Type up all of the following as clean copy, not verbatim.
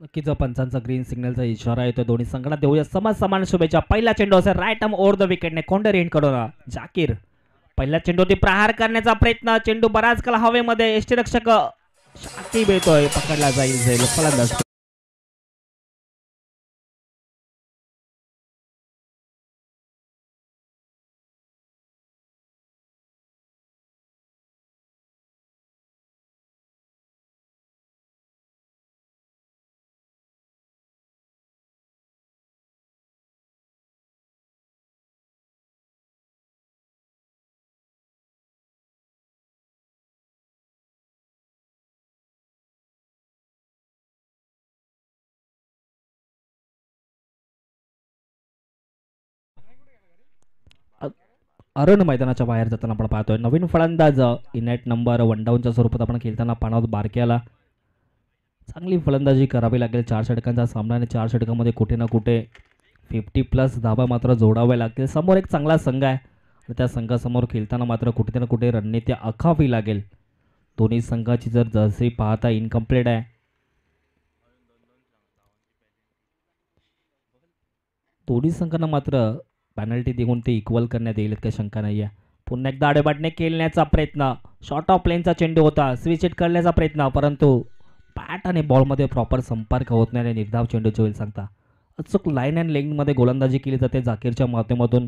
नक्कीच पंचांचा ग्रीन सिग्नलचा इशारा येतो. दोन्ही संघाला देऊया समान शुभेच्छा. पहिला चेंडू असेल राईट आर्म ओव्हर द विकेटने कोंडर एंड करून जाकीर पहिल्या चेंडूवरती प्रहार करण्याचा प्रयत्न. चेंडू बराच काळ हवेमध्ये यष्टीरक्षक शाकिब येतोय, पकडला जाईल फलंदाज. अरुण मैदानाच्या बाहेर जाताना आपण पाहतोय. नवीन फलंदाज इनेट नंबर 1 डाऊनच्या स्वरूपात आपण खेळताना पाहणार बारक्याला. चांगली फलंदाजी करावी लागेल. 4 षटकांचा सामना आणि 4 षटकामध्ये कुठे ना कुठे 50+ धाबा मात्र जोडावे लागतील. समोर एक चांगला संघ आहे आणि त्या संघासमोर खेळताना मात्र कुठे ना कुठे रणनीती आखावी लागेल. दोन्ही संघाची जर जर्सी पाहता इनकम्प्लीट आहे. दोन्ही संघांना मात्र पेनल्टी देऊन ते इक्वल करण्यात येईल काही शंका नाही आहे. पुन्हा एकदा आडेबाटने खेळण्याचा प्रयत्न. शॉर्ट ऑफ प्लेनचा चेंडू होता. स्विच हिट करण्याचा प्रयत्न, परंतु बॅट आणि बॉलमध्ये प्रॉपर संपर्क होत नाही आणि निर्धाव चेंडूचे होईल सांगता. अचूक लाईन अँड लेगमध्ये गोलंदाजी केली जाते जाकीरच्या माध्यमातून,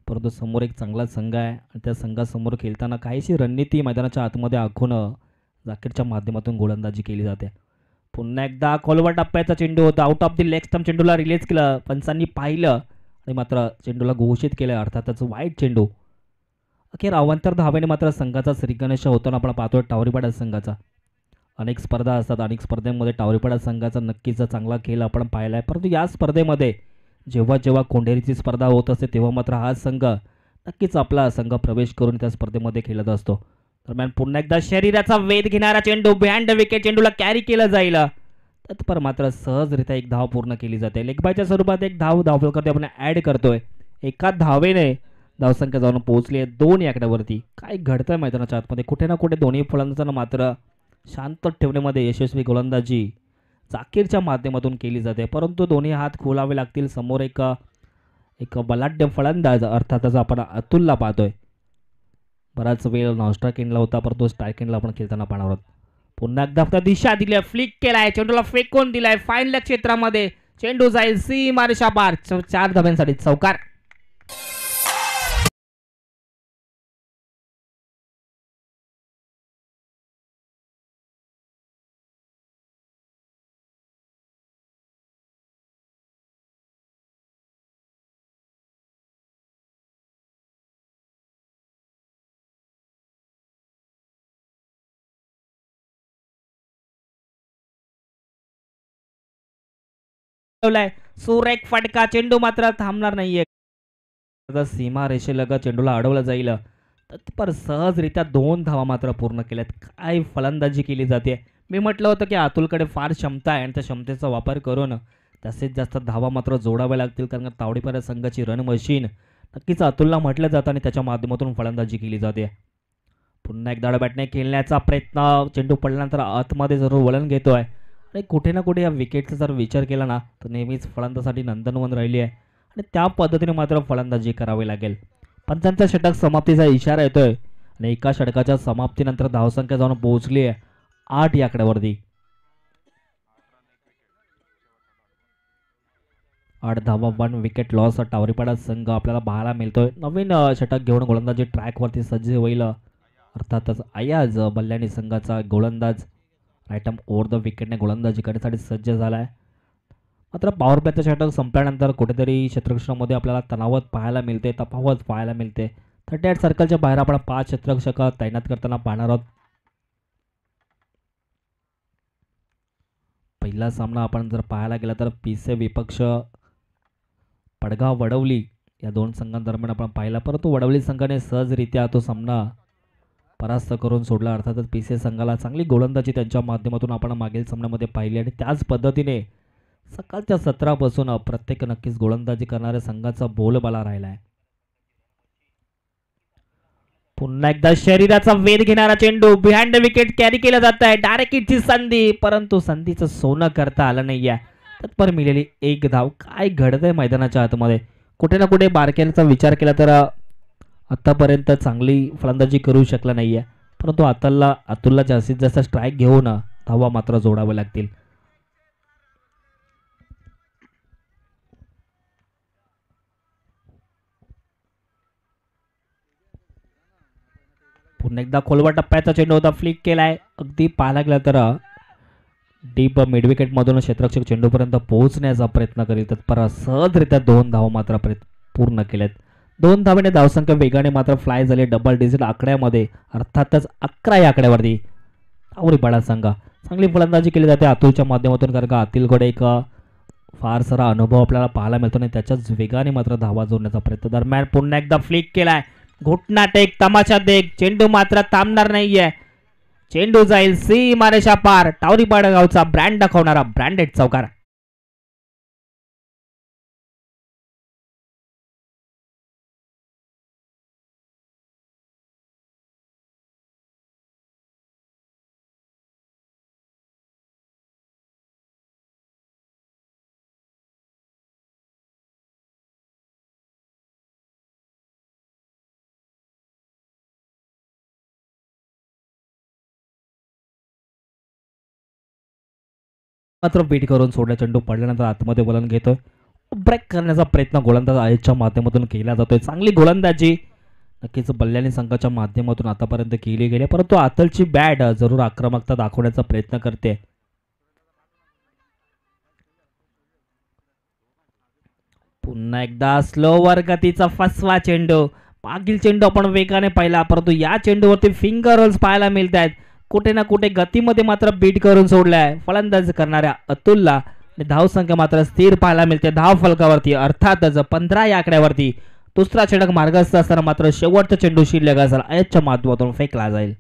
परंतु समोर एक चांगला संघ आहे आणि त्या संघासमोर खेळताना काहीशी रणनीती मैदानाच्या आतमध्ये आखून जाकीरच्या माध्यमातून गोलंदाजी केली जाते. पुन्हा एकदा खोलवर टप्प्याचा चेंडू होता. Out of the leg stump चेंडूला रिलीज केलं. पंचांनी पाहिलं आणि मात्र चेंडूला घोषित केलं, अर्थातच वाईट चेंडू. अखेर अवांतर धावेने मात्र संघाचा श्रीगणेश होताना आपण पाहतोय टावरीपाडा संघाचा. अनेक स्पर्धा असतात, अनेक स्पर्धेमध्ये टावरीपाडा संघाचा नक्कीच चांगला खेळ आपण पाहिला आहे, परंतु या स्पर्धेमध्ये जेव्हा जेव्हा कोंढेरीची स्पर्धा होत असते तेव्हा मात्र हा संघ नक्कीच आपला संघ प्रवेश करून त्या स्पर्धेमध्ये खेळत असतो. दरम्यान पुन्हा एकदा शरीराचा वेध घेणारा चेंडू बिहाइंड द विकेट, चेंडूला कॅरी केलं जाईल. तत्पर मात्र सहजरित्या एक धाव पूर्ण केली जाते. लेगबायच्या स्वरूपात एक धावफलकावरती आपण ॲड करतोय. एका धावेने धावसंख्या जाऊन पोहोचली आहे 2 आकड्यावरती. काय घडतंय मैदानाच्या आतमध्ये? कुठे ना कुठे दोन्ही फलंदाजांना मात्र शांत ठेवण्यामध्ये यशस्वी गोलंदाजी जाकीरच्या माध्यमातून केली जाते, परंतु दोन्ही हात खोलावे लागतील. समोर एक एक बलाढ्य फलंदाज अर्थातच आपण अतुलला पाहतोय. बराच वेळ नॉनस्ट्राईक एंडला होता, परंतु स्ट्राईक एंडला आपण खेळताना पाहणार आहोत. पुन्हा एकदा दिशा दिली, फ्लिक केलाय, चेंडूला फेकून दिलाय फाईन लेग क्षेत्रामध्ये. चेंडू जाईल सीमा रेषा पार. 4 धाब्यांसाठी चौकार. सुरेख फटका. चेंडू मात्र थांबणार नाहीये. सीमा रेषेलगत चेंडूला अडवलं जाईल. तत्पर सहजरित्या 2 धावा मात्र पूर्ण केल्यात. काय फलंदाजी केली जाते. मी म्हटलं होतं की अतुलकडे फार क्षमता आहे आणि त्या क्षमतेचा वापर करून जास्तीत जास्त धावा मात्र जोडाव्या लागतील, कारण तावडीपाडा संघाची रन मशीन नक्कीच अतुलला म्हटलं जातं आणि त्याच्या माध्यमातून फलंदाजी केली जाते. पुन्हा एकदा बॅटने खेळण्याचा प्रयत्न. चेंडू पडल्यानंतर आतमध्ये जरूर वळण घेतोय आणि कुठे ना कुठे या विकेटचा जर विचार केला ना तर नेहमीच फलंदाजासाठी नंदनवन राहिली आहे आणि त्या पद्धतीने मात्र फलंदाजी करावी लागेल. पंचांचा षटक समाप्तीचा इशारा येतोय आणि एका षटकाच्या समाप्तीनंतर धावसंख्या जाऊन पोहोचली आहे 8 आकड्यावरती. 8 धावा 1 विकेट लॉस टावरीपाडा संघ आपल्याला पाहायला मिळतोय. नवीन षटक घेऊन गोलंदाजी ट्रॅकवरती सज्ज होईल. अर्थातच अयाज बल्ल्याणी संघाचा गोलंदाज राईट आर्म ओव्हर द विकेटने गोलंदाजी करण्यासाठी सज्ज झाला आहे. मात्र पॉवर प्लेचं षटक संपल्यानंतर कुठेतरी क्षेत्ररक्षणामध्ये आपल्याला तणावत पाहायला मिळते, तफावत पाहायला मिळते. 38 सर्कलच्या बाहेर आपण 5 क्षेत्ररक्षक तैनात करताना पाहणार आहोत. पहिला सामना आपण जर पाहायला गेला तर पीसे विपक्ष पडगाव वडवली या दोन संघांदरम्यान आपण पाहिला, परंतु वडवली संघाने सहजरित्या तो सामना परास्त करून सोडला. अर्थातच पीसे संघाला चांगली गोलंदाजी त्यांच्या माध्यमातून आपण मागील सामन्यामध्ये पाहिली आणि त्याच पद्धतीने सकाळच्या सत्रापासून प्रत्येक नक्कीच गोलंदाजी करणाऱ्या संघाचा बोलबाला राहिला आहे. पुन्हा एकदा शरीराचा वेध घेणारा चेंडू बिहाइंड विकेट कॅरी केला जात आहे. डायरेक्ट हिटची संधी, परंतु संधीचं सोनं करता आलं नाही आहे. तत्पर मिळालेली एक धाव. काय घडतंय मैदानाच्या आतमध्ये? कुठे ना कुठे बारकेलचा विचार केला तर आतापर्यंत चांगली फलंदाजी करू शकला नाही आहे, परंतु अतुलला जास्तीत जास्त स्ट्राईक घेऊन धावा मात्र जोडावे लागतील. पुन्हा एकदा खोलवा टप्प्याचा चेंडू होता, फ्लिक केलाय. अगदी पाहायला गेला तर डीप मिड विकेट मधून क्षेत्ररक्षक चेंडूपर्यंत पोहोचण्याचा प्रयत्न करीत तत्पर सहजरित्या 2 धावा मात्र पूर्ण केल्यात. 2 धावेने धावसंख्या वेगाने मात्र फ्लाय झाली डबल डिजिट आकड्यामध्ये, अर्थातच 11 या आकड्यावरती. आवरी बडा संघ चांगली फलंदाजी केली जाते अतुलच्या माध्यमातून, कारण का अतुलकडे एक फार सारा अनुभव आपल्याला पाहायला मिळतो आणि त्याच्याच वेगाने मात्र धावा जोडण्याचा प्रयत्न. दरम्यान पुन्हा एकदा फ्लिक केलाय. घोटना टेक, तमाशा देख, चेंडू मात्र थांबणार नाहीये. चेंडू जाईल सीमारेषा पार. टावरी पाडगावचा ब्रँड दाखवणारा ब्रँडेड चौकार. मात्र बीट करून सोडला. चेंडू पडल्यानंतर आतमध्ये वलन घेतोय. ब्रेक करण्याचा प्रयत्न गोलंदाज आयच्या माध्यमातून केला जातोय. चांगली गोलंदाजी नक्कीच बल्ल्याने संघाच्या माध्यमातून आतापर्यंत केली गेली, परंतु अतुलची बॅट जरूर आक्रमकता दाखवण्याचा प्रयत्न करते. पुन्हा एकदा स्लोवर गतीचा फसवा चेंडू. मागील चेंडू आपण वेगाने पाहिला, परंतु या चेंडूवरती फिंगर रोल्स पाहायला मिळत आहेत. कुठे ना कुठे गतीमध्ये मात्र बीट करून सोडलाय फलंदाजी करणाऱ्या अतुलला. धावसंख्या मात्र स्थिर पाहायला मिळते धाव फलकावरती, अर्थातच 15 या आकड्यावरती. दुसरा षटक मार्गस्थ असताना मात्र शेवटचा चेंडू शिल्लक असेल, आयच्या माध्यमातून फेकला जाईल.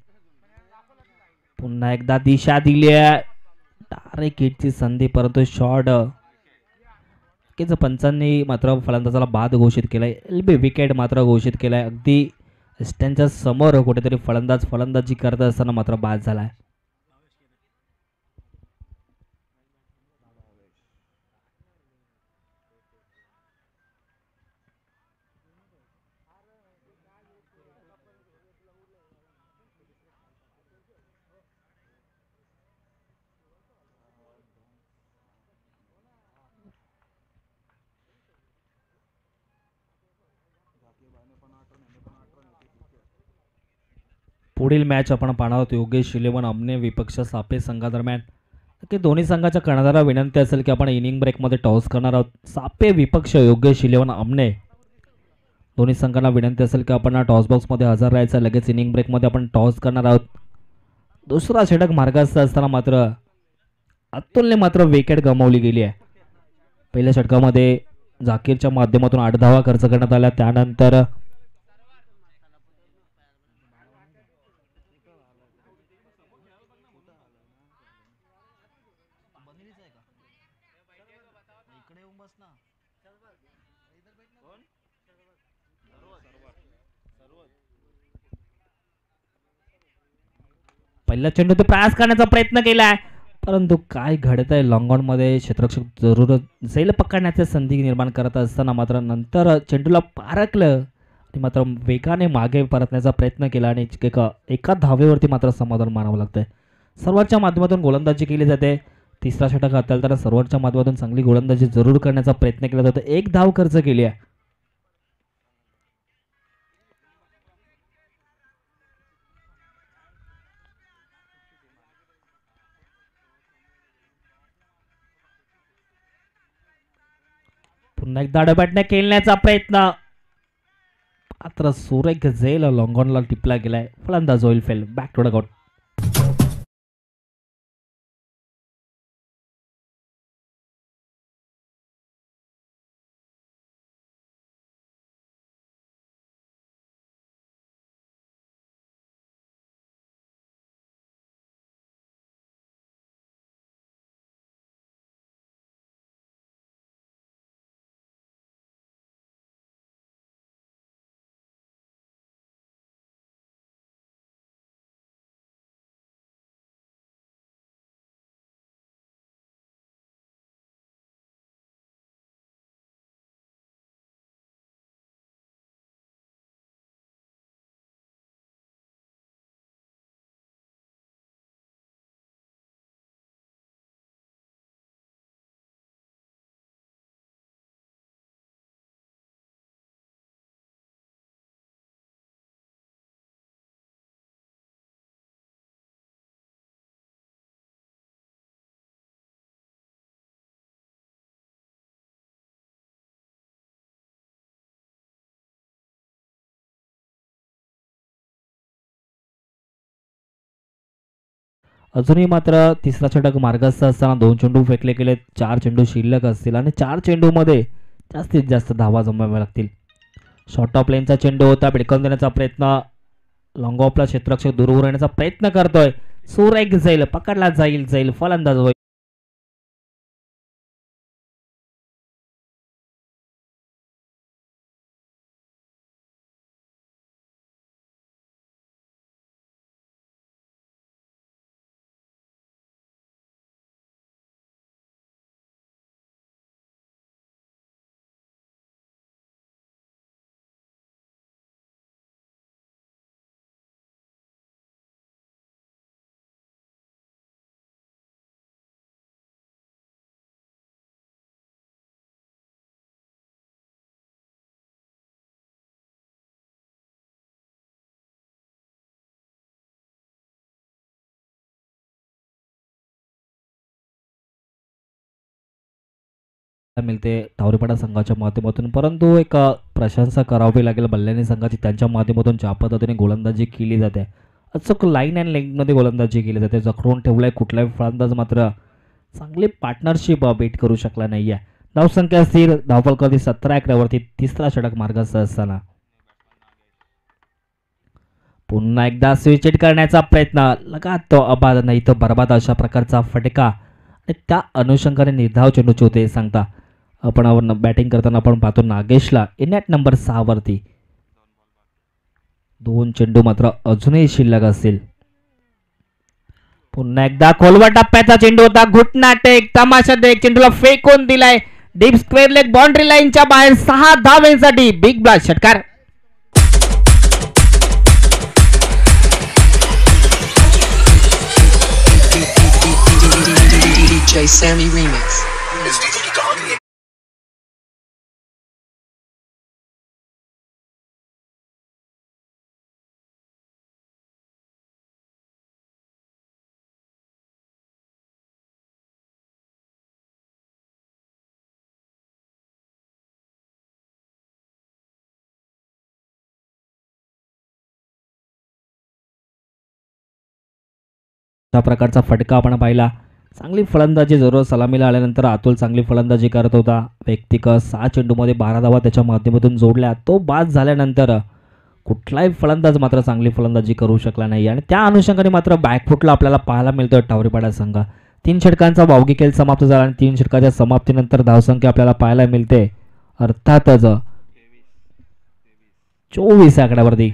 पुन्हा एकदा दिशा दिली आहे. डायरेक्ट हिटची संधी, परंतु शॉट पंचांनी मात्र फलंदाजाला बाद घोषित केलाय. एलबी विकेट मात्र घोषित केलाय. अगदी त्यांच्या समोर कुठेतरी फलंदाजी करत असताना मात्र बाद झालाय. पुढील मॅच आपण पाहणार आहोत योगेश इलेव्हन अमने विपक्ष सापे संघादरम्यान. की दोन्ही संघाच्या कर्णधाराला विनंती असेल की आपण इनिंग ब्रेकमध्ये टॉस करणार आहोत. सापे विपक्ष योगेश इलेव्हन अमने दोन्ही संघांना विनंती असेल की आपण टॉस बॉक्समध्ये हजर राहायचं. लगेच इनिंग ब्रेकमध्ये आपण टॉस करणार आहोत. दुसरा षटक मार्गस्थ असताना मात्र अतुलने मात्र विकेट गमावली गेली आहे. पहिल्या षटकामध्ये झाकीरच्या माध्यमातून 8 धावा खर्च करण्यात आल्या. त्यानंतर पहिला चेंडू ते प्रयास करण्याचा प्रयत्न केलाय, परंतु काय घडत आहे लॉंग ऑन मध्ये क्षेत्ररक्षक जरूर झैल पकडण्याची संधी निर्माण करत असताना मात्र नंतर चेंडूला पारखलं आणि मात्र वेगाने मागे परतण्याचा प्रयत्न केला आणि एका धावेवरती मात्र समाधान मानावं लागतंय. सर्वांच्या माध्यमातून गोलंदाजी केली जाते. तिसरा षटक हाताळताना सर्वांच्या माध्यमातून चांगली गोलंदाजी जरूर करण्याचा प्रयत्न केला जातो. 1 धाव खर्च केली आहे. पुन्हा एकदा डबॅटने खेळण्याचा प्रयत्न, मात्र सुरेख झेल लॉंगॉनला टिपला गेलाय. फलंदाज होईल fail. Back to the out. अजूनही मात्र तिसरा षटक मार्गस्थ असताना 2 चेंडू फेकले गेलेत. 4 चेंडू शिल्लक असतील आणि 4 चेंडूमध्ये जास्तीत जास्त धावा जमवाव्या लागतील. शॉर्ट ऑफ लेनचा चेंडू होता, भिडकवून देण्याचा प्रयत्न. लॉंग ऑफला क्षेत्ररक्षक दूर राहण्याचा प्रयत्न करतोय. सुरेख जाईल, पकडला जाईल फलंदाज होईल. मिळते टावरीपाडा संघाच्या माध्यमातून, परंतु एक प्रशंसा करावी लागेल बल्लानी संघाची. त्यांच्या माध्यमातून ज्या पद्धतीने गोलंदाजी केली जाते, अचूक लाईन अँड लेगमध्ये गोलंदाजी केली जाते. जखडून ठेवलाय कुठलाही फलंदाज मात्र चांगली पार्टनरशिप बीट करू शकला नाही आहे. धावसंख्या स्थिर, धावफलकावरती 17 आकड्यावरती तिसरा षटक मार्गस्थ असताना पुन्हा एकदा स्विच करण्याचा प्रयत्न, लगात तो अबाद नाही तो बरबाद अशा प्रकारचा फटका आणि त्या अनुषंगाने निर्धाव चेंडूचे होते सांगता. आपण बॅटिंग करताना आपण पाहतो नागेशला इनॅट नंबर 6 वरती 2 चेंडू मात्र अजूनही शिल्लक असतील. पुन्हा एकदा खोलवर टप्प्याचा चेंडू होता, घुटना टेक तमाशा देख, चेंडूला फेकून दिलाय डीप स्क्वेअर लेग बाउंड्री लाईनच्या बाहेर. 6 धावांसाठी बिग ब्लास्ट षटकार. DJ Sammy Remix. अशा प्रकारचा फटका आपण पाहिला. चांगली फलंदाजी जरूर सलामीला आल्यानंतर अतुल चांगली फलंदाजी करत होता. व्यक्तिगत 6 चेंडूमध्ये 12 धावा त्याच्या माध्यमातून जोडल्या. तो बाद झाल्यानंतर कुठलाही फलंदाज मात्र चांगली फलंदाजी करू शकला नाही आणि त्या अनुषंगाने मात्र बॅकफुटला आपल्याला पाहायला मिळतोय टावरीपाडा संघ. 3 षटकांचा वावगी खेळ समाप्त झाला आणि 3 षटकाच्या समाप्तीनंतर धावसंख्या आपल्याला पाहायला मिळते अर्थातच 24 आकड्यावरती.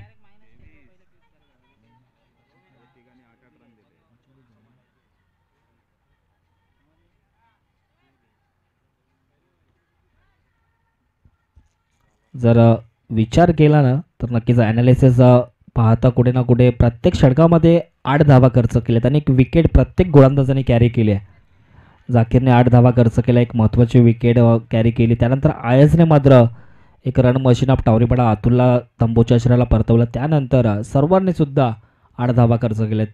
जर विचार केला ना तर नक्कीच ॲनालिसिस पाहता कुठे ना कुठे प्रत्येक षटकामध्ये 8 धावा खर्च केल्यात आणि एक विकेट प्रत्येक गोलंदाजाने कॅरी केली आहे. जाकीरने 8 धावा खर्च केला, एक महत्त्वाची विकेट कॅरी केली. त्यानंतर आयसने मात्र एक रन मशीन ऑफ टावरीपाडा अतुलला तंबूच्या शिराला परतवलं. त्यानंतर सर्वांनी सुद्धा 8 धावा खर्च केल्यात.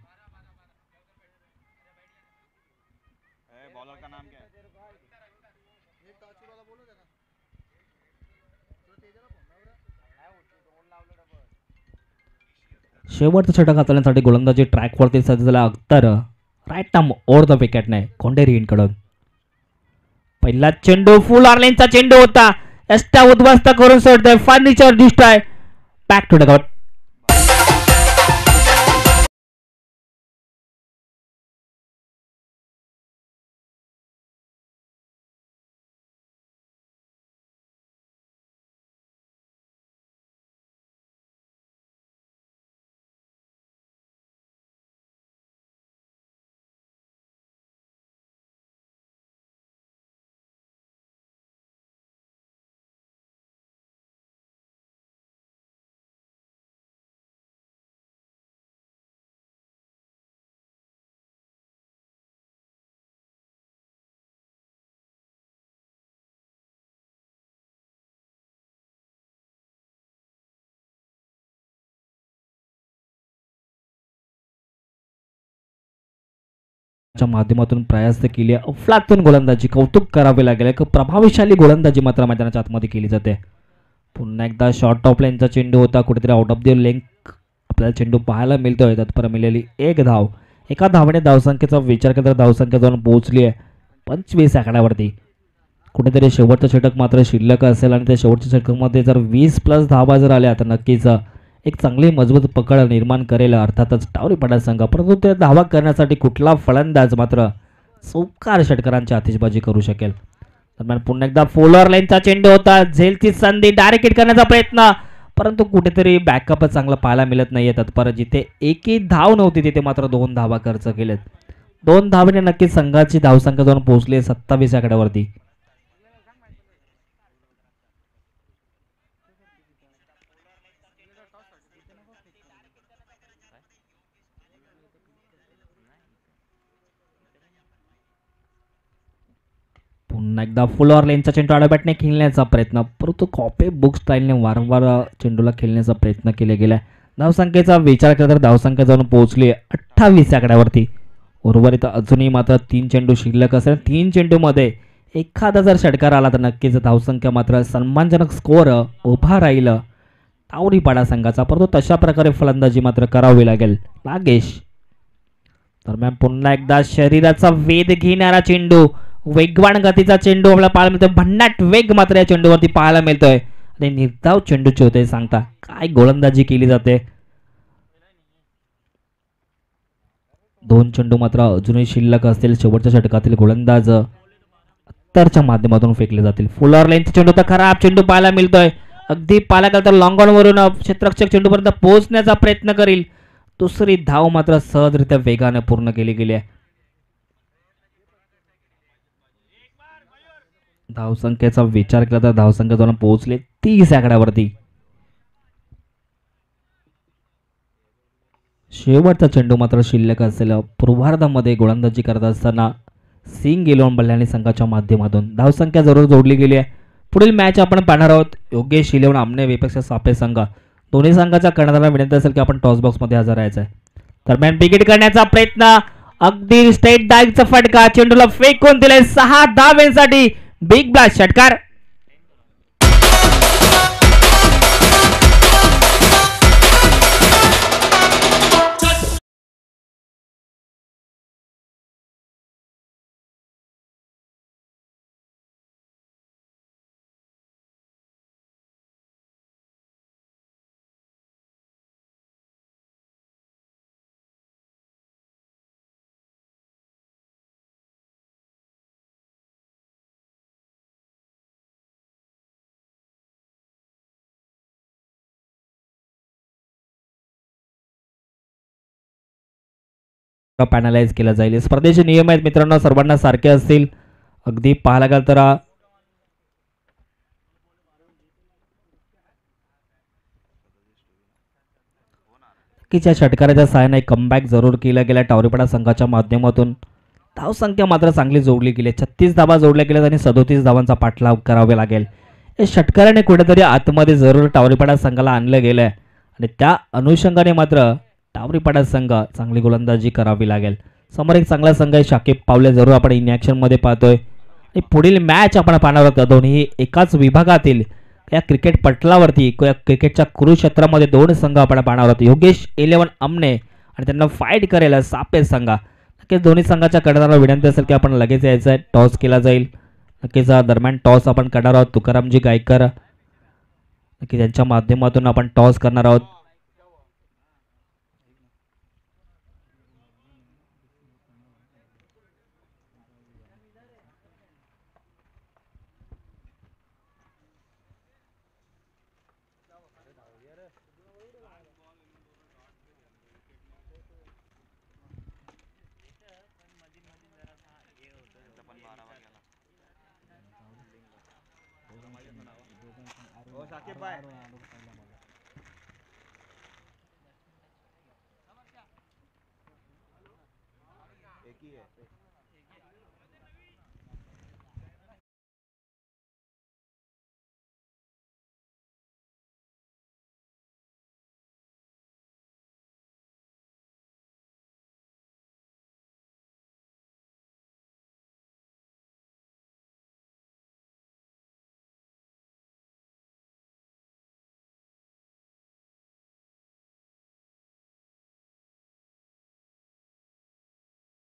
शेवटचं षटक हाताळण्यासाठी गोलंदाजी ट्रॅकवरती सज्ज झाला Akhtar. Right arm over the wicket नाही कोंडेरी इंकडून. पहिला चेंडू फुल ऑर्लेनचा चेंडू होता, यष्टा उद्ध्वस्त करून सोडतोय, फर्निचर दिसतोय. Back to dugout. माध्यमातून प्रयास केली, अफलातून गोलंदाजी कौतुक करावे लागेल. एक प्रभावशाली गोलंदाजी मात्र मैदानाच्या आतमध्ये केली जाते. पुन्हा एकदा शॉर्ट ऑफ लाईनचा चेंडू होता, कुठेतरी आउट ऑफ द लेंथ आपल्याला चेंडू पाहायला मिळतोय. तत्पर मिळालेली 1 धाव एका धावेने धावसंख्येचा विचार केला तर धावसंख्या जाऊन पोहोचली आहे 25 आकड्यावरती. कुठेतरी शेवटचं षटक मात्र शिल्लक असेल आणि त्या शेवटच्या षटकामध्ये जर 20+ धावा जर आल्या तर नक्कीच एक चांगली मजबूत पकड निर्माण करेल अर्थातच टावरीपाडा संघ. परंतु त्या धावा करण्यासाठी कुठला फलंदाज मात्र चौकार षटकारांची आतिषबाजी करू शकेल. दरम्यान पुन्हा एकदा फोलर लाईनचा चेंडू होता, झेलची संधी, डायरेक्ट हिट करण्याचा प्रयत्न, परंतु कुठेतरी बॅकअप चांगला पाहायला मिळत नाहीये तत्पर. जिथे एकही धाव नव्हती तिथे मात्र 2 धावा खर्च केलेत. 2 धावेने नक्कीच संघाची धावसंख्या जाऊन पोहोचली 27 आकड्यावरती. पुन्हा एकदा फुलवर लेनचा चेंडू आडोबॅटने खेळण्याचा प्रयत्न, परंतु कॉपी बुक स्टाईलने वारंवार चेंडूला खेळण्याचा प्रयत्न केला गेला. धावसंख्येचा विचार केला तर धावसंख्या जाऊन पोहोचली 28 आकड्यावरती. उर्वरित अजूनही मात्र 3 चेंडू शिल्लक असेल. 3 चेंडूमध्ये एखादा जर षटकार आला तर नक्कीच धावसंख्या मात्र सन्मानजनक स्कोअर उभा राहील टावरीपाडा संघाचा, परंतु तशा प्रकारे फलंदाजी मात्र करावी लागेल नागेश. दरम्यान पुन्हा एकदा शरीराचा वेध घेणारा चेंडू, वेगवान गतीचा चेंडू आपल्याला पाहायला मिळतोय. भन्नाट वेग मात्र या चेंडूवरती पाहायला मिळतोय आणि निर्धाव चेंडूचे होते सांगता काय गोलंदाजी केली जाते. 2 चेंडू मात्र अजूनही शिल्लक असतील. शेवटच्या षटकातील गोलंदाज अत्तरच्या माध्यमातून फेकले जातील. फुलर लाईनचा चेंडू तर खराब चेंडू पाहायला मिळतोय. अगदी पाहायला गेलं तर लॉंग ऑन वरून क्षेत्ररक्षक चेंडूपर्यंत पोहोचण्याचा प्रयत्न करील. दुसरी धाव मात्र सहजरित्या वेगाने पूर्ण केली गेली आहे. धावसंख्येचा विचार केला तर धावसंख्या जाऊन पोहोचले 30 आकड्यावरती. शेवटचा चेंडू मात्र शिल्लक असेल. पूर्वार्धामध्ये गोलंदाजी करत असताना सिंग इलेव्हन बल्लानी संघाच्या माध्यमातून धावसंख्या जरूर जोडली गेली आहे. पुढील मॅच आपण पाहणार आहोत योगेश इलेव्हन आमने विपेक्षा सापे संघ. दोन्ही संघाच्या कर्णधाराला विनंती असेल की आपण टॉस बॉक्समध्ये हजर राहायचं आहे. दरम्यान विकेट करण्याचा प्रयत्न, अगदी स्टेट डायरेक्टचा फटका, चेंडूला फेकून दिले 6 धावेसाठी. बिग ब्लास्ट षटकार. पॅनलाइज केला जाईल. स्पर्धेचे नियम आहेत मित्रांनो, सर्वांना सारखे असतील. अगदी पाहायला गेलं तर च्या षटकाराच्या सहाय्याने कमबॅक जरूर केला गेला टावरीपाडा संघाच्या माध्यमातून. धावसंख्या मात्र चांगली जोडली गेली. 36 धावा जोडल्या गेल्यात आणि 37 धावांचा पाठलाग करावा लागेल. या षटकाराने कुठेतरी आतमध्ये जरूर टावरीपाडा संघाला आणलं गेलंय आणि त्या अनुषंगाने मात्र टावरीपाडा संघ चांगली गोलंदाजी करावी लागेल. समोर एक चांगला संघ आहे शाकिब पावले, जरूर आपण इन ॲक्शन मध्ये पाहतोय. आणि पुढील मॅच आपण पाहणार आहोत. दोन्ही एकाच विभागातील या क्रिकेट पटलावरती क्रिकेटच्या कुरुक्षेत्रामध्ये 2 संघ आपण पाहणार आहोत. योगेश इलेव्हन अमने आणि त्यांना फाईट करेल सापे संघा. नक्कीच दोन्ही संघाच्या कर्णधाराला विनंती असेल की आपण लगेच यायचं आहे. टॉस केला जाईल. नक्कीच दरम्यान टॉस आपण करणार आहोत. तुकारामजी गायकर नक्की त्यांच्या माध्यमातून आपण टॉस करणार आहोत.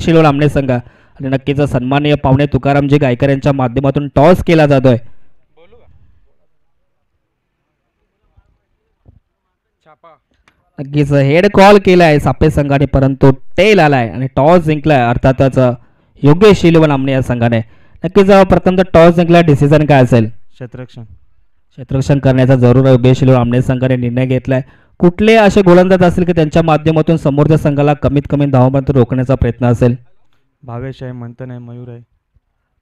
शिलोळ आमने संघ आणि नक्कीच सन्माननीय पाहुणे तुकारामजी गायकर यांच्या माध्यमातून टॉस केला जातोय. नक्कीच हेड कॉल केलाय सापे संघाने परंतु टेल आलाय आणि टॉस जिंकलाय अर्थातच योगेश शिलवण आमने या संघाने. नक्कीच प्रथम टॉस जिंकलाय डिसिजन काय असेल? क्षेत्ररक्षण करण्याचा जरूर योगेश शिलवण आमने संघाने निर्णय घेतलाय. कुठले असे गोलंदाज असतील की त्यांच्या माध्यमातून समोरच्या संघाला कमीत कमी धावांपर्यंत रोखण्याचा प्रयत्न असेल? भावेश आहे, मंथन आहे, मयूर आहे.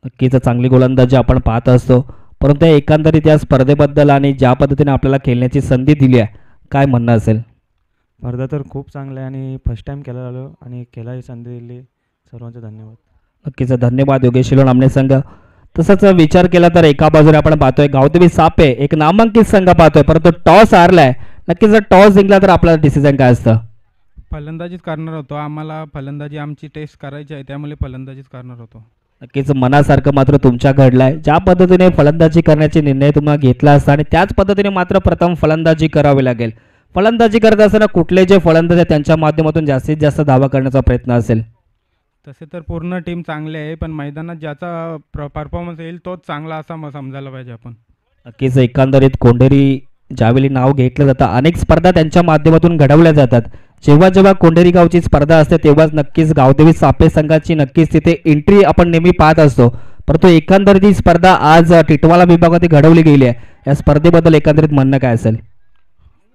नक्कीच चांगली गोलंदाजी आपण पाहत असतो परंतु एकंदरीत या स्पर्धेबद्दल आणि ज्या पद्धतीने आपल्याला खेळण्याची संधी दिली आहे काय म्हणणं असेल? स्पर्धा तर खूप चांगलं आहे आणि फर्स्ट टाइम केला आलो आणि केला ही संधी दिली, सर्वांचे धन्यवाद. नक्कीच धन्यवाद योगेश शिलोण आमने संघ. तसंच विचार केला तर एका बाजूने आपण पाहतोय गावदेवी सापे एक नामांकित संघ पाहतोय परंतु टॉस हारलाय. नक्कीच जर टॉस जिंकला तर आपला डिसिजन काय असतं? फलंदाजीच करणार होतो, आम्हाला फलंदाजी आमची टेस्ट करायची आहे त्यामुळे फलंदाजीच करणार होतो. नक्कीच मनासारखं मात्र तुमच्या घडलाय. ज्या पद्धतीने फलंदाजी करण्याचे निर्णय तुम्हाला घेतला असता आणि त्याच पद्धतीने मात्र प्रथम फलंदाजी करावी लागेल. फलंदाजी करत असताना कुठले जे फलंदाज आहेत त्यांच्या माध्यमातून जास्तीत जास्त धावा करण्याचा प्रयत्न असेल? तसे तर पूर्ण टीम चांगली आहे पण मैदानात ज्याचा परफॉर्मन्स येईल तोच चांगला असा समजायला पाहिजे आपण. नक्कीच एकंदरीत कोंढेरी ज्यावेळी नाव घेतलं जातं अनेक स्पर्धा त्यांच्या माध्यमातून घडवल्या जातात. जेव्हा जेव्हा कोंढेरी गावची स्पर्धा असते तेव्हाच नक्कीच गावदेवी सापे संघाची नक्कीच तिथे एंट्री आपण नेहमी पाहत असतो परंतु एकंदरीत ही स्पर्धा आज टिटवाळा विभागामध्ये घडवली गेली आहे. या स्पर्धेबद्दल एकंदरीत म्हणणं काय असेल?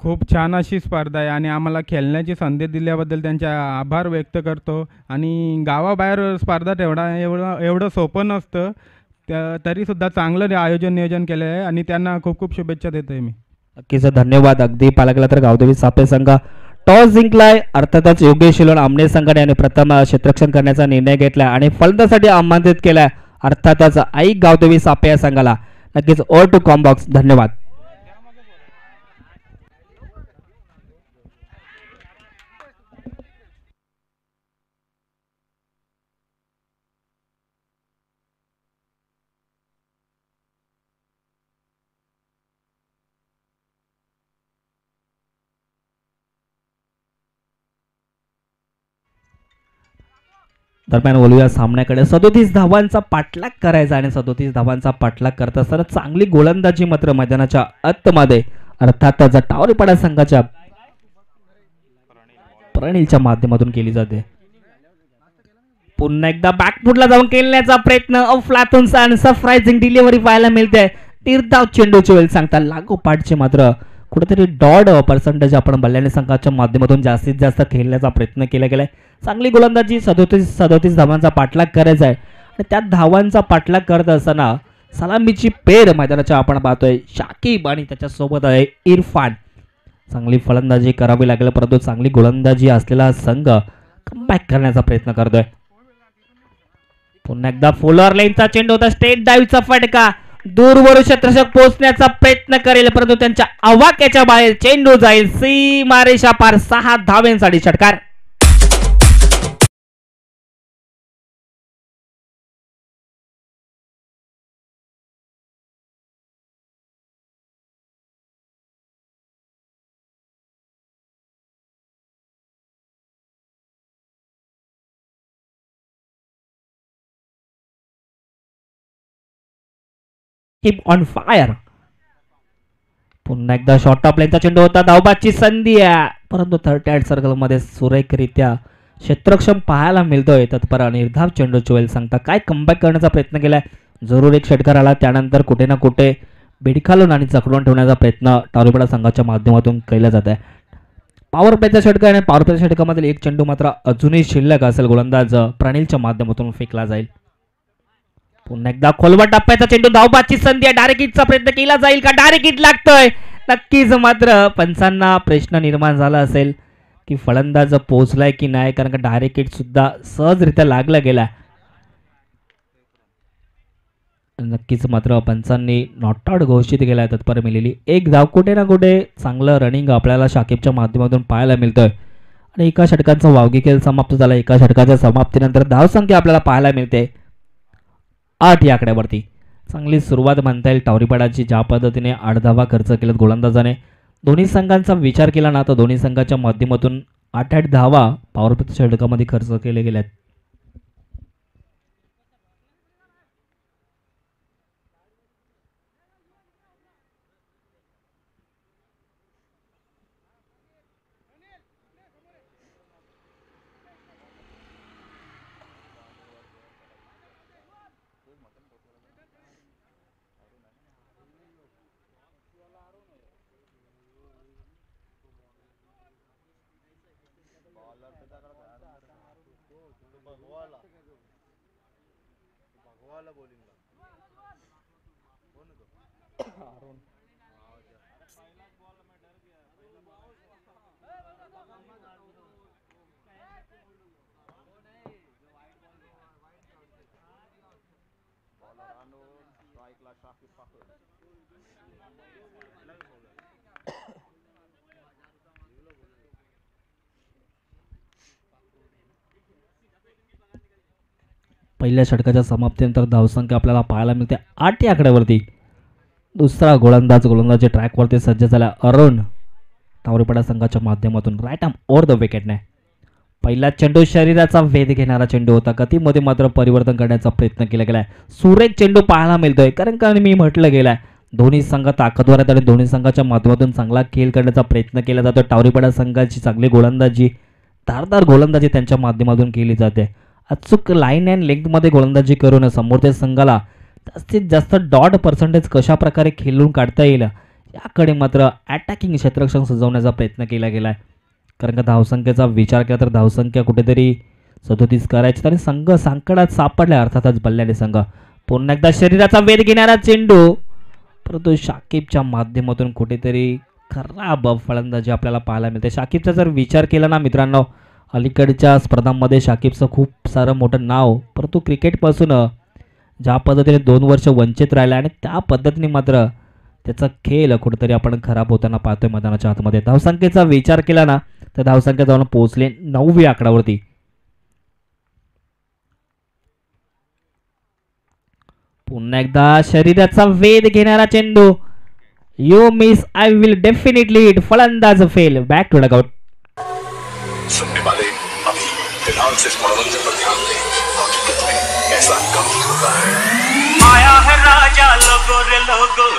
खूप छान अशी स्पर्धा आहे आणि आम्हाला खेळण्याची संधी दिल्याबद्दल त्यांचे आभार व्यक्त करतो. आणि गावाबाहेर स्पर्धा एवढं सोपं नसतं तरीसुद्धा चांगलं आयोजन नियोजन केलं आहे आणि त्यांना खूप खूप शुभेच्छा देतो आहे मी. नक्कीच धन्यवाद. अगदी पालकला तर गावदेवी सापे संघ टॉस जिंकलाय अर्थातच योगेश शिलोण आमने संघाने आणि प्रथम क्षेत्ररक्षण करण्याचा निर्णय घेतलाय आणि फलंदाजीसाठी आमंत्रित केलाय अर्थातच आई गावदेवी सापे या संघाला. नक्कीच ऑल टू कॉम्बॉक्स धन्यवाद. दरम्यान बोलूया सामन्याकडे. 37 धावांचा पाठलाग करायचा आणि 37 धावांचा पाठलाग करत असताना चांगली गोलंदाजी मात्र मैदानाच्या आतमध्ये अर्थातच टावरीपाडा संघाच्या प्रणीलच्या माध्यमातून केली जाते. पुन्हा एकदा बॅकफुटला जाऊन खेळण्याचा प्रयत्न अफलातून सरप्राइझिंग डिलिव्हरी पाहायला मिळते. तीर्थाव चेंडूची वेळ सांगता लागोपाठचे मात्र कुठेतरी डॉड पर्सेंटेज आपण बल्ल्याने संघाच्या माध्यमातून जास्तीत जास्त खेळण्याचा प्रयत्न केला गेलाय. चांगली गोलंदाजी 37 धावांचा पाठलाग करायचा आहे आणि त्या धावांचा पाठलाग करत असताना सलामीची पेर मैदानाच्या आपण पाहतोय शाकिब आणि त्याच्यासोबत आहे इरफान. चांगली फलंदाजी करावी लागेल परंतु चांगली गोलंदाजी असलेला संघ कमबॅक करण्याचा प्रयत्न करतोय. पुन्हा एकदा फुलर लाईनचा चेंडू होता. स्टेट डाईव्हचा फटका दूरवरून क्षेत्ररक्षक पोहोचण्याचा प्रयत्न करेल परंतु त्यांच्या आवाक्याच्या बाहेर चेंडू जाईल. सीमारेषा पार 6 धावांसाठी षटकार. Keep on fire. पुन्हा एकदा शॉर्ट ऑफ लाईनचा चेंडू होता. धावबाची संधी आहे परंतु थर्ड हँड सर्कल मध्ये सुरेखरित्या क्षेत्ररक्षण पाहायला मिळतोय. तत्पर निर्धाव चेंडूची वेळ सांगता काय कमबॅक करण्याचा प्रयत्न केलाय. जरूर एक षटकार आला त्यानंतर कुठे ना कुठे बेडखालून आणि चकडून ठेवण्याचा प्रयत्न टावरीपाडा संघाच्या माध्यमातून केला जात आहे. पॉवर प्लेचा षटकार आणि पॉवर प्लेच्या षटकामधील एक चेंडू मात्र अजूनही शिल्लक असेल. गोलंदाज प्रणीलच्या माध्यमातून फेकला जाईल. पुन्हा एकदा खोलवर टप्प्याचा चेंडू. धावबाची संधी आहे. डायरेक्ट हिटचा प्रयत्न केला जाईल का? डायरेक्ट हिट लागतोय. नक्कीच मात्र पंचांना प्रश्न निर्माण झाला असेल की फलंदाज पोहोचलाय की नाही कारण का डायरेक्ट हिट सुद्धा सहजरित्या लागला गेला. नक्कीच मात्र पंचांनी नॉट आउट घोषित केला आहे. तत्पर मिळालेली एक धाव कुठे ना कुठे चांगलं रनिंग आपल्याला शाकिबच्या माध्यमातून पाहायला मिळतोय आणि एका षटकांचा वावगी खेळ समाप्त झाला. एका षटकाच्या समाप्तीनंतर धावसंख्या आपल्याला पाहायला मिळते 8 या आकड्यावरती. चांगली सुरुवात म्हणता येईल टावरीपाडाची. ज्या पद्धतीने 8 धावा खर्च केल्यात गोलंदाजाने. दोन्ही संघांचा विचार केला ना तर दोन्ही संघाच्या माध्यमातून 8 धावा पॉवर प्लेच्या षटकामध्ये खर्च केले गेल्यात. पहिल्या षटकाच्या समाप्तीनंतर धावसंख्या आपल्याला पाहायला मिळते 8 या आकड्यावरती. दुसरा गोलंदाजी ट्रॅकवरती सज्ज झाला अरुण तावरेपाडा संघाच्या माध्यमातून राईट आर्म ओव्हर द विकेटने. पहिला चेंडू शरीराचा वेध घेणारा चेंडू होता. गतीमध्ये मात्र परिवर्तन करण्याचा प्रयत्न केला गेलाय. सुरेख चेंडू पाहायला मिळतोय कारण का मी म्हटलं गेलाय दोन्ही संघ ताकदवर आहेत आणि दोन्ही संघाच्या माध्यमातून चांगला खेळ करण्याचा प्रयत्न केला जातो. टावरेपाडा संघाची चांगली गोलंदाजी धारदार गोलंदाजी त्यांच्या माध्यमातून केली जाते. अचूक लाईन अँड लेंथमध्ये गोलंदाजी करून समोरच्या संघाला जास्तीत जास्त डॉट पर्सेंटेज कशा प्रकारे खेळून काढता येईल याकडे मात्र अटॅकिंग क्षेत्ररक्षण सजवण्याचा प्रयत्न केला गेला आहे. कारण का धावसंख्येचा विचार केला तर धावसंख्या कुठेतरी 37 करायची आणि संघ संकटात सापडला. अर्थातच बल्ल्याने संघ पुन्हा एकदा शरीराचा वेध घेणारा चेंडू परंतु शाकिबच्या माध्यमातून कुठेतरी खराब फलंदाजी आपल्याला पाहायला मिळते. शाकिबचा जर विचार केला ना मित्रांनो अलीकडच्या स्पर्धांमध्ये शाकिबचं खूप सारं मोठं नाव परंतु क्रिकेटपासून ज्या पद्धतीने 2 वर्ष वंचित राहिला आणि त्या पद्धतीने मात्र त्याचा खेळ कुठेतरी आपण खराब होताना पाहतोय मैदानाच्या आतमध्ये. धावसंख्येचा विचार केला ना तर धावसंख्या जाऊन पोहोचले 9व्या आकड्यावरती. पुन्हा एकदा शरीराचा वेध घेणारा चेंडू you miss I will definitely hit. फलंदाज फेल. Back to dugout. सुनने वाले अभी फिलहाल सिर्फ मनोरंजन पर ध्यान दें. हकीकत में ऐसा कभी होता है. आया है राजा लोगो रे लोगो.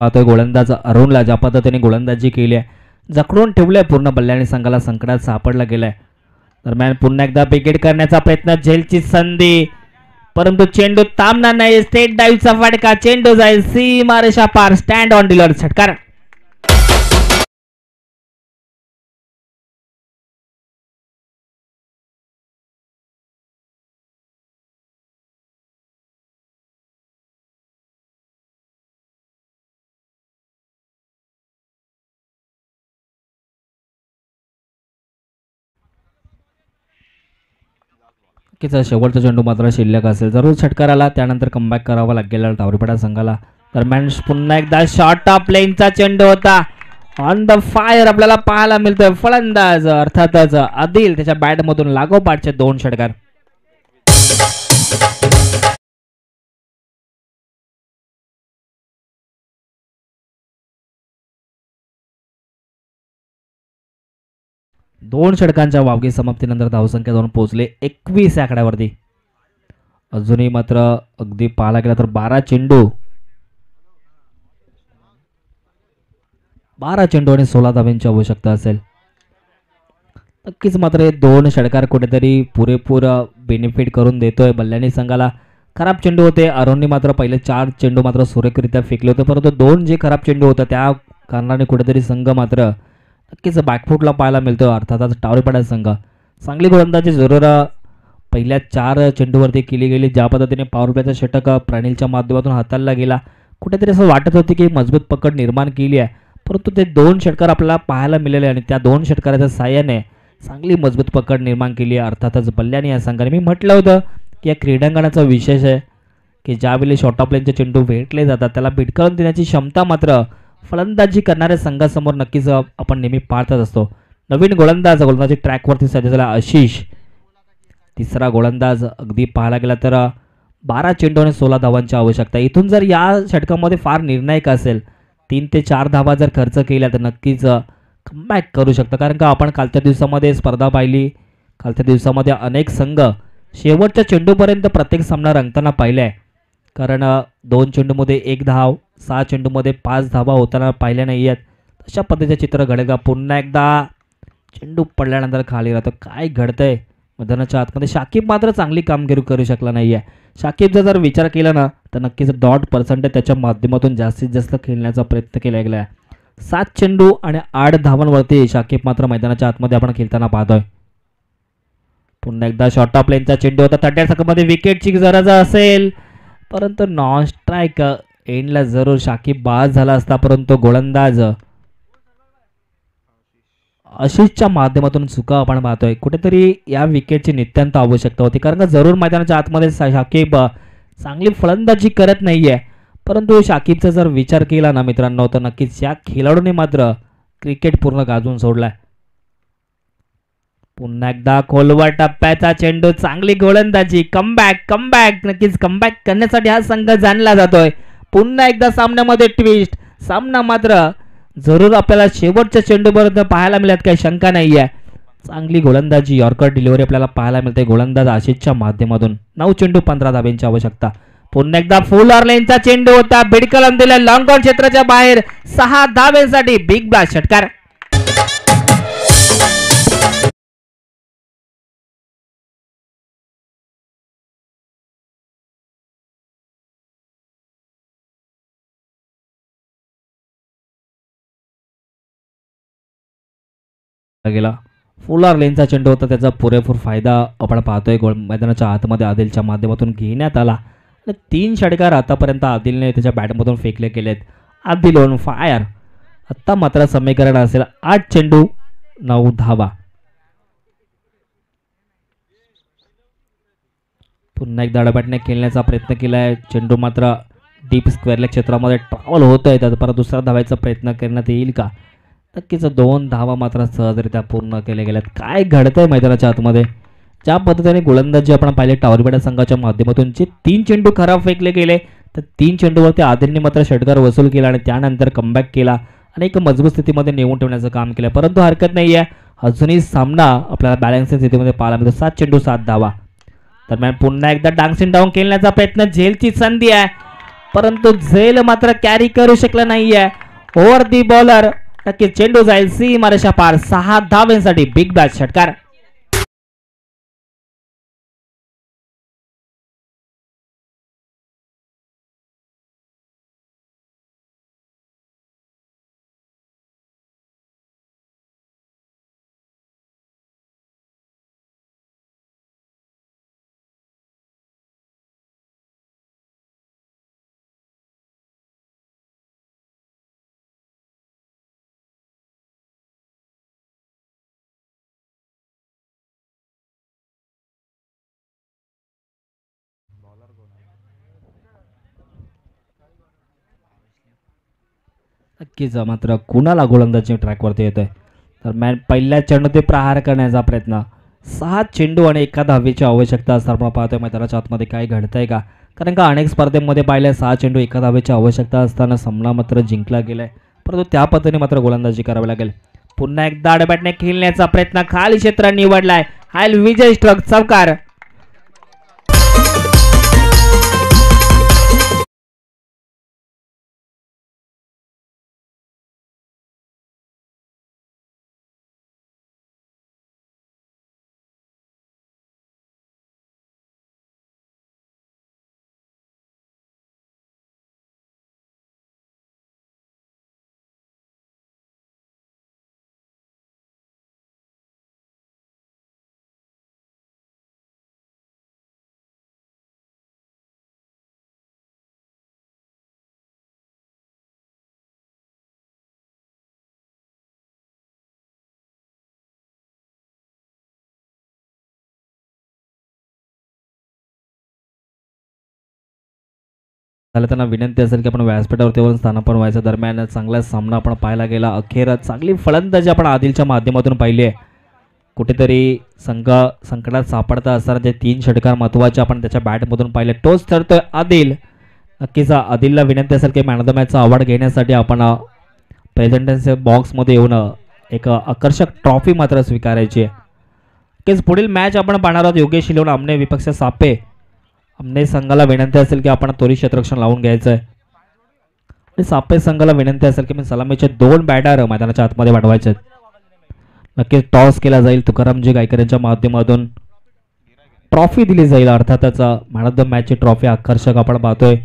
पाहतोय गोलंदाज अरुणला ज्या पद्धतीने गोलंदाजी केली आहे जखडून ठेवलंय पूर्ण बल्ल्याने संघाला संकटात सापडला गेलाय. दरम्यान पुन्हा एकदा विकेट करण्याचा प्रयत्न. झेलची संधी परंतु चेंडू थांबणार नाही. स्टेट डाईव्हचा फटका. चेंडू जाईल सीमारेषा पार. Stand on dealer. षटकार. शेवटचा चेंडू मात्र शिल्लक असेल. जरूर षटकार आला त्यानंतर कमबॅक करावा लागेल टावरेपाडा संघाला. दरम्यान पुन्हा एकदा शॉर्ट ऑफ लेनचा चेंडू होता. ऑन द फायर आपल्याला पाहायला मिळतोय. फलंदाज अर्थातच आदिल त्याच्या बॅटमधून लागोपाठचे 2 षटकार. दोन षटकांच्या वावगी समाप्तीनंतर धावसंख्या जाऊन पोहोचले 21 या आकड्यावरती. अजूनही मात्र अगदी पाहायला गेला तर 12 चेंडू आणि 16 धावांची आवश्यकता असेल. नक्कीच मात्र हे दोन षटकार कुठेतरी पुरेपूर बेनिफिट करून देतोय बल्ल्याणी संघाला. खराब चेंडू होते, अरुणनी मात्र पहिले 4 चेंडू मात्र सुरेखरित्या फेकले होते, परंतु 2 जे खराब चेंडू होते त्या कारणाने कुठेतरी संघ मात्र नक्कीच बॅकफुटला पाहायला मिळतो. अर्थातच टावरीपाडा संघ चांगली गोलंदाजी जरूर पहिल्या 4 चेंडूवरती केली गेली. ज्या पद्धतीने पॉवर प्लेचा षटक प्रणीलच्या माध्यमातून हाताळला गेला, कुठेतरी असं वाटत होते की मजबूत पकड निर्माण केली आहे, परंतु ते 2 षटकार आपल्याला पाहायला मिळाले आणि त्या 2 षटकाराच्या साहाय्याने चांगली मजबूत पकड निर्माण केली आहे. अर्थातच बल्ल्याणी या संघाने, मी म्हटलं होतं की या क्रीडांगणाचा विशेष आहे की ज्यावेळी शॉर्ट ऑफ लेनचे चेंडू भेटले जातात त्याला भिटकावून देण्याची क्षमता मात्र फलंदाजी करणाऱ्या संघासमोर नक्कीच आपण नेहमी पाहतच असतो. नवीन गोलंदाजी ट्रॅकवरती सज्ज झाला आशिष, तिसरा गोलंदाज. अगदी पाहायला गेला तर 12 चेंडू आणि 16 धावांची आवश्यकता. इथून जर या षटकामध्ये फार निर्णायक असेल, 3 ते 4 धावा जर खर्च केल्या तर नक्कीच कमबॅक करू शकतं. कारण का आपण कालच्या दिवसामध्ये स्पर्धा पाहिली, कालच्या दिवसामध्ये अनेक संघ शेवटच्या चेंडूपर्यंत प्रत्येक सामना रंगताना पाहिला आहे. कारण 2 चेंडूमध्ये 1 धाव, 6 चेंडूमध्ये 5 धावा होताना पाहिल्या नाही आहेत. अशा पद्धतीचे चित्र घडेल का? पुन्हा एकदा चेंडू पडल्यानंतर खाली राहतो. काय घडतंय मैदानाच्या आतमध्ये? शाकिब मात्र चांगली कामगिरी करू शकला नाही आहे. शाकिबचा जर विचार केला ना तर नक्कीच डॉट पर्सेंटेज त्याच्या माध्यमातून जास्तीत जास्त खेळण्याचा प्रयत्न केला गेला आहे. 7 चेंडू आणि 8 धावांवरती शाकिब मात्र मैदानाच्या आतमध्ये आपण खेळताना पाहतोय. पुन्हा एकदा शॉर्ट ऑफ लेनचा चेंडू होता. 30 सेकंदमध्ये विकेटची गरज असेल, परंतु नॉन स्ट्राईक एंडला जरूर शाकिब बाद झाला असता, परंतु गोलंदाज आशिषच्या माध्यमातून चुका आपण पाहतोय. कुठेतरी या विकेटची नित्यांत आवश्यकता होती, कारण का जरूर मैदानाच्या आतमध्ये शाकिब चांगली फलंदाजी करत नाहीये, परंतु शाकिबचा जर विचार केला ना मित्रांनो तर नक्कीच या खेळाडूने मात्र क्रिकेट पूर्ण गाजवून सोडलाय. पुन्हा एकदा खोलवर टप्प्याचा चेंडू, चांगली गोलंदाजी, कमबॅक. नक्कीच कमबॅक करण्यासाठी हा संघ जाणला जातोय. पुन्हा एकदा सामन्यामध्ये ट्विस्ट. सामना मात्र जरूर आपल्याला शेवटच्या चेंडूपर्यंत पाहायला मिळत, काही शंका नाही आहे. चांगली गोलंदाजी, यॉर्कर डिलिव्हरी आपल्याला पाहायला मिळते गोलंदाज आशिषच्या माध्यमातून. 9 चेंडू 15 धाब्यांची आवश्यकता. पुन्हा एकदा फुल ऑर्लेनचा चेंडू होता, भिडकलम दिला लॉंग ऑन क्षेत्राच्या बाहेर. 6 धाब्यांसाठी बिग ब्लास्ट षटकार. गेला फुल ऑर्लेनचा चेंडू होता, त्याचा पुरेपूर फायदा आपण पाहतोय मैदानाच्या आतमध्ये आदिलच्या माध्यमातून घेण्यात आला. 3 षटकार आतापर्यंत आदिलने त्याच्या बॅटमधून फेकले गेलेत. Adil on fire. आत्ता मात्र समीकरण असेल 8 चेंडू 9 धावा. पुन्हा एकदा डाव्याने खेळण्याचा प्रयत्न केलाय. चेंडू मात्र डीप स्क्वेअर क्षेत्रामध्ये ट्रॅव्हल होतोय, तर परत दुसरा धावायचा प्रयत्न करण्यात येईल का? नक्कीच 2 धावा मात्र सहजरित्या पूर्ण केल्या गेल्यात. काय घडतंय मैदानाच्या आतमध्ये? ज्या पद्धतीने गोलंदाजी आपण पाहिले टावरपेटा संघाच्या माध्यमातून, जे 3 चेंडू खराब फेकले गेले, तर 3 चेंडूवरती आदिलने मात्र षटकार वसूल केला आणि त्यानंतर कमबॅक केला आणि एक मजबूत स्थितीमध्ये नेऊन ठेवण्याचं काम केलं. परंतु हरकत नाही आहे, अजूनही सामना आपल्याला बॅलन्सिंग स्थितीमध्ये पाहायला मिळतो. 7 चेंडू 7 धावा. दरम्यान पुन्हा एकदा डान्सिंग डाऊन खेळण्याचा प्रयत्न, झेलची संधी आहे, परंतु झेल मात्र कॅरी करू शकला नाहीये. ओव्हर दी बॉलर. नक्कीच चेंडू जाईल सीमारेषा पार. 6 धावांसाठी बिग बॅच षटकार. नक्कीच मात्र कुणाला गोलंदाजी ट्रॅकवरती येतोय. दरम्यान पहिल्या चेंडू ते प्रहार करण्याचा प्रयत्न, 6 चेंडू आणि 1 धावेची आवश्यकता असताना आपण पाहतोय मैदानाच्या आतमध्ये काय घडतंय का, कारण का अनेक स्पर्धेमध्ये पाहिलं 6 चेंडू 1 धावेची आवश्यकता असताना सामना मात्र जिंकला गेलाय, परंतु त्या पद्धतीने मात्र गोलंदाजी करावी लागेल. पुन्हा एकदा आडबॅटने खेळण्याचा प्रयत्न, खाली क्षेत्र निवडलाय, हायल विजय स्ट्रक चौकार. झालं त्यांना विनंती असेल की आपण व्यासपीठावरती येऊन स्थानापन्न व्हायच्या दरम्यान चांगला सामना आपण पाहायला गेला. अखेर चांगली फलंदाजी आपण आदिलच्या माध्यमातून पाहिली आहे. कुठेतरी संघ संकटात सापडता असताना जे 3 षटकार महत्त्वाचे आपण त्याच्या बॅटमधून पाहिले. टोच ठरतोय आदिल. नक्कीच आदिलला विनंती असेल की मॅन ऑफ द मॅचचा अवॉर्ड घेण्यासाठी आपण प्रेझेंटन्सी बॉक्समध्ये येऊन एक आकर्षक ट्रॉफी मात्र स्वीकारायची आहे. नक्कीच पुढील मॅच आपण पाहणार आहोत योगेश शिलोण आमने विपक्ष सापे. आमने संघाला विनंती असेल की आपण त्वरित क्षेत्ररक्षण लावून घ्यायचं आहे आणि सापे संघाला विनंती असेल की मी सलामीचे 2 बॅटर मैदानाच्या आतमध्ये पाठवायचे आहेत. नक्कीच टॉस केला जाईल. तुकारामजी गायकर यांच्या माध्यमातून ट्रॉफी दिली जाईल. अर्थातच मॅन ऑफ द मॅचची ट्रॉफी आकर्षक आपण पाहतोय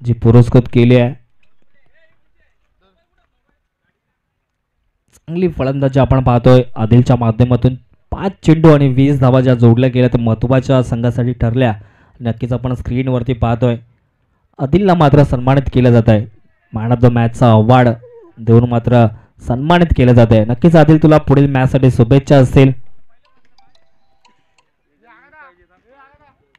जी पुरस्कृत केली आहे. चांगली फलंदाजी आपण पाहतोय आदिलच्या माध्यमातून. 5 चेंडू आणि 20 धावा ज्या जोडल्या गेल्या त्या महत्त्वाच्या संघासाठी ठरल्या. नक्कीच आपण स्क्रीनवरती पाहतोय आदिलला मात्र सन्मानित केलं जात आहे. मॅन ऑफ द मॅचचा अवॉर्ड देऊन मात्र सन्मानित केलं जात आहे. नक्कीच आदिल तुला पुढील मॅचसाठी शुभेच्छा असतील.